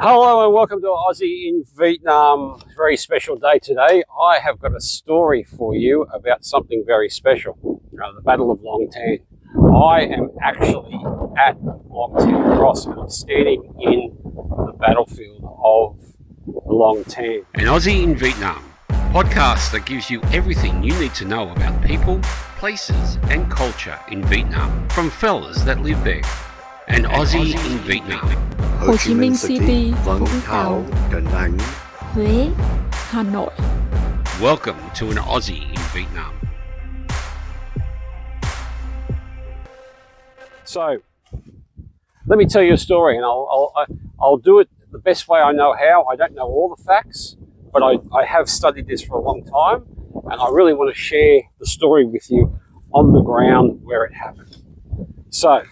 Hello and welcome to Aussie in Vietnam. Very special day today. I have got a story for you about something very special, the Battle of Long Tan. I am actually at Long Tan Cross and I'm standing in the battlefield of Long Tan. An Aussie in Vietnam, podcast that gives you everything you need to know about people, places and culture in Vietnam from fellas that live there. An Aussie in Vietnam. Ho Chi Minh City, Vũng Tàu, Đà Nẵng, Huế, Hà Nội. Welcome to an Aussie in Vietnam. So, let me tell you a story, and I'll do it the best way I know how. I don't know all the facts, but I have studied this for a long time, and I really want to share the story with you on the ground where it happened. So,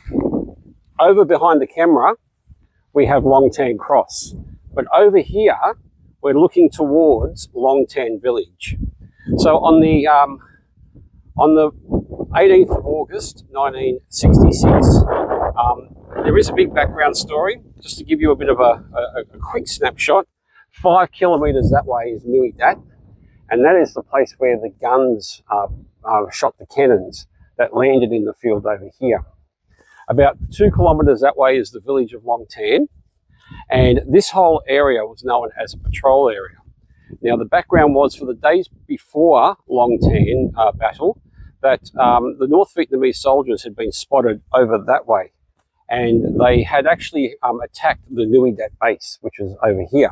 over behind the camera, we have Long Tan Cross, but over here, we're looking towards Long Tan Village. So on the 18th of August, 1966, there is a big background story. Just to give you a bit of a quick snapshot, 5 kilometres that way is Nuoi Dat, and that is the place where the guns shot the cannons that landed in the field over here. About 2 kilometres that way is the village of Long Tan, and this whole area was known as a patrol area. Now, the background was for the days before Long Tan battle that the North Vietnamese soldiers had been spotted over that way, and they had actually attacked the Nuoi Dat base, which was over here.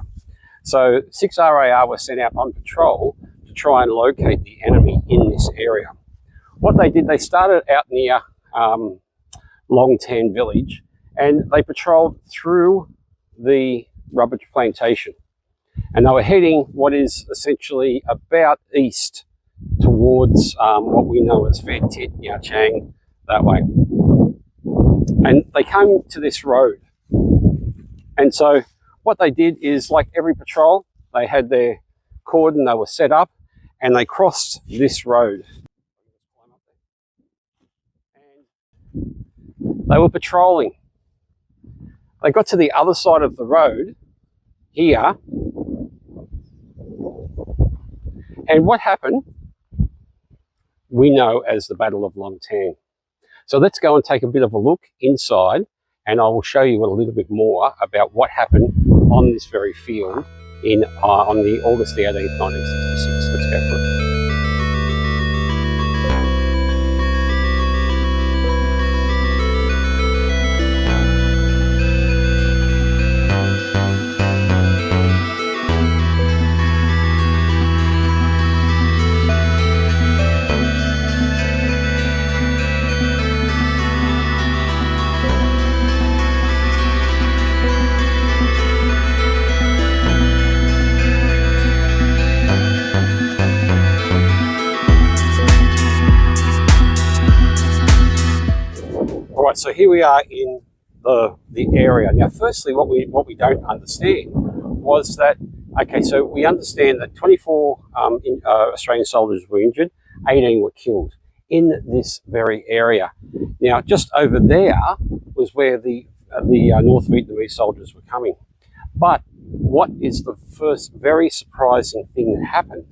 So 6 RAR were sent out on patrol to try and locate the enemy in this area. What they did, they started out near Long Tan village, and they patrolled through the rubber plantation, and they were heading what is essentially about east towards what we know as Van Tet, Nha Trang, that way. And they came to this road, and so what they did is, like every patrol, they had their cordon, they were set up, and they crossed this road. They were patrolling. They got to the other side of the road here, and what happened we know as the Battle of Long Tan. So let's go and take a bit of a look inside, and I will show you a little bit more about what happened on this very field on the August the 18th, 1966. Let's go for it. So here we are in the area. Now, firstly, what we don't understand was that, okay, so we understand that 24 Australian soldiers were injured, 18 were killed in this very area. Now, just over there was where the North Vietnamese soldiers were coming. But what is the first very surprising thing that happened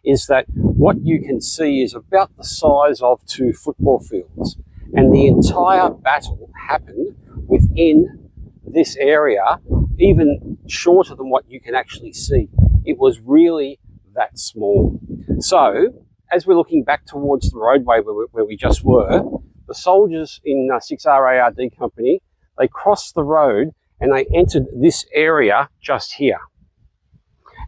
is that what you can see is about the size of 2 football fields. And the entire battle happened within this area, even shorter than what you can actually see. It was really that small. So, as we're looking back towards the roadway where we just were, the soldiers in 6 RARD Company, they crossed the road and they entered this area just here.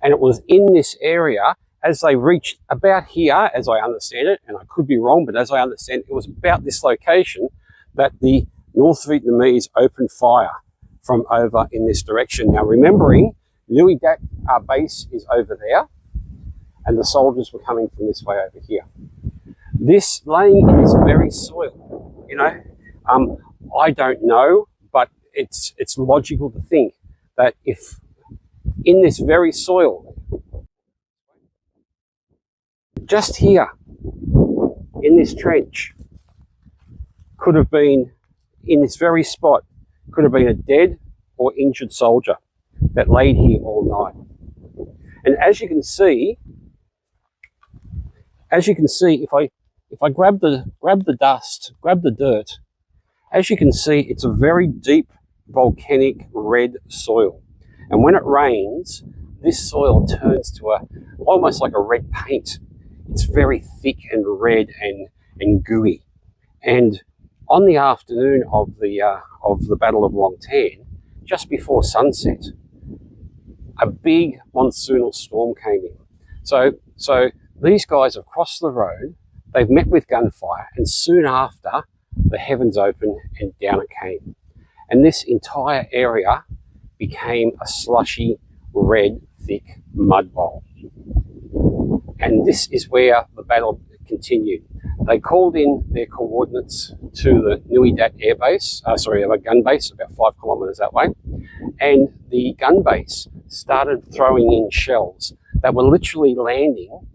And it was in this area, as they reached about here, as I understand it, and I could be wrong, but as I understand it, it was about this location that the North Vietnamese opened fire from over in this direction. Now, remembering, Nuoi Dat base is over there, and the soldiers were coming from this way over here. This laying in this very soil, you know, I don't know, but it's logical to think that if in this very soil, just here, in this trench, could have been, in this very spot, could have been a dead or injured soldier. that laid here all night. And as you can see, if I grab the dust, grab the dirt, as you can see, it's a very deep volcanic red soil. And when it rains, this soil turns to almost like a red paint. It's very thick and red and gooey. And on the afternoon of the Battle of Long Tan, just before sunset, a big monsoonal storm came in. So these guys have crossed the road, they've met with gunfire, and soon after, the heavens opened and down it came. And this entire area became a slushy, red, thick mud bowl. And this is where the battle continued. They called in their coordinates to the Nui Dat air base, a gun base about 5 kilometres that way. And the gun base started throwing in shells that were literally landing,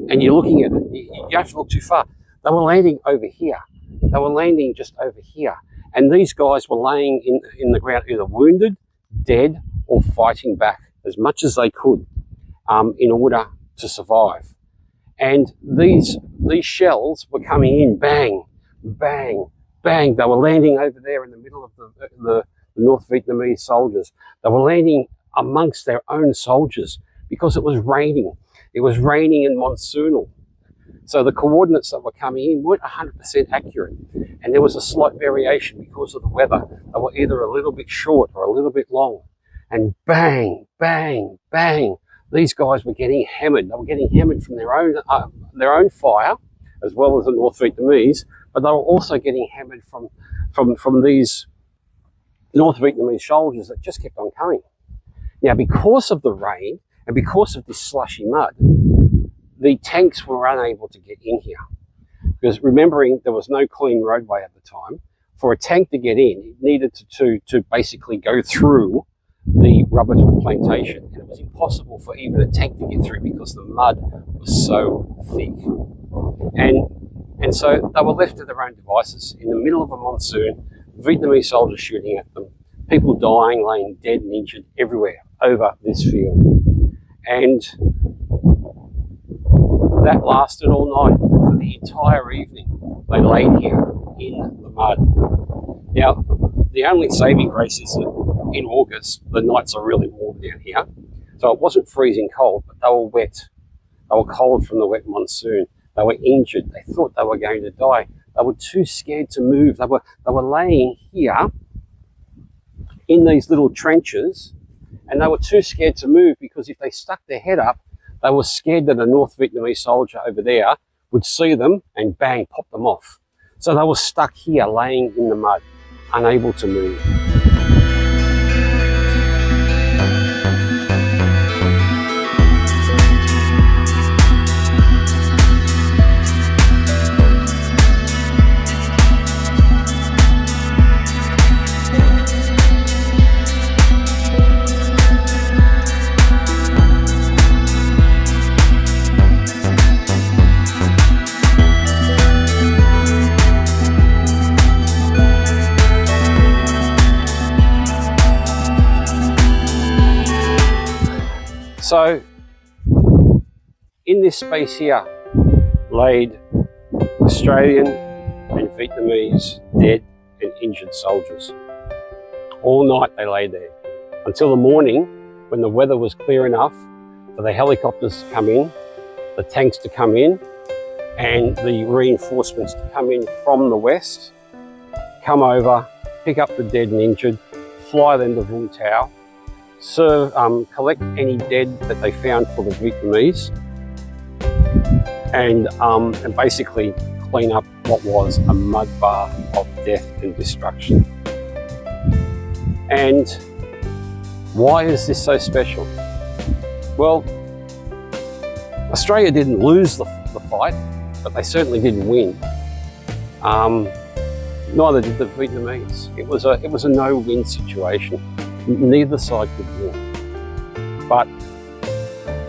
and you're looking at it, you have to look too far. They were landing over here. They were landing just over here. And these guys were laying in the ground, either wounded, dead, or fighting back as much as they could in order to survive. And these shells were coming in, bang, bang, bang. They were landing over there in the middle of the North Vietnamese soldiers. They were landing amongst their own soldiers because it was raining. It was raining and monsoonal. So the coordinates that were coming in weren't 100% accurate. And there was a slight variation because of the weather. They were either a little bit short or a little bit long. And bang, bang, bang. These guys were getting hammered. They were getting hammered from their own fire, as well as the North Vietnamese, but they were also getting hammered from these North Vietnamese soldiers that just kept on coming. Now, because of the rain and because of this slushy mud, the tanks were unable to get in here. Because remembering there was no clean roadway at the time, for a tank to get in, it needed to basically go through the rubber plantation, and it was impossible for even a tank to get through because the mud was so thick. And so they were left to their own devices in the middle of a monsoon, Vietnamese soldiers shooting at them, people dying, laying dead and injured everywhere over this field. And that lasted all night. For the entire evening, they laid here in the mud. Now, the only saving grace is that in August, the nights are really warm down here. So it wasn't freezing cold, but they were wet. They were cold from the wet monsoon. They were injured. They thought they were going to die. They were too scared to move. They were laying here in these little trenches, and they were too scared to move because if they stuck their head up, they were scared that a North Vietnamese soldier over there would see them and bang, pop them off. So they were stuck here laying in the mud, unable to move. So, in this space here, laid Australian and Vietnamese dead and injured soldiers. All night they lay there, until the morning when the weather was clear enough for the helicopters to come in, the tanks to come in, and the reinforcements to come in from the west, come over, pick up the dead and injured, fly them to Vung Tau, collect any dead that they found for the Vietnamese, and basically clean up what was a mud bath of death and destruction. And why is this so special? Well, Australia didn't lose the fight, but they certainly didn't win. Neither did the Vietnamese. It was a no-win situation. Neither side could win. But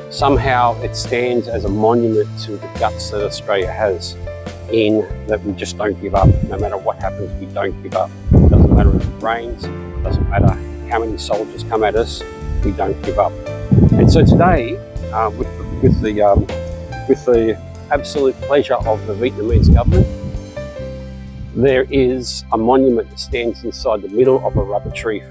somehow it stands as a monument to the guts that Australia has, in that we just don't give up. No matter what happens, we don't give up. It doesn't matter if it rains, it doesn't matter how many soldiers come at us, we don't give up. And so today, with the absolute pleasure of the Vietnamese government, there is a monument that stands inside the middle of a rubber tree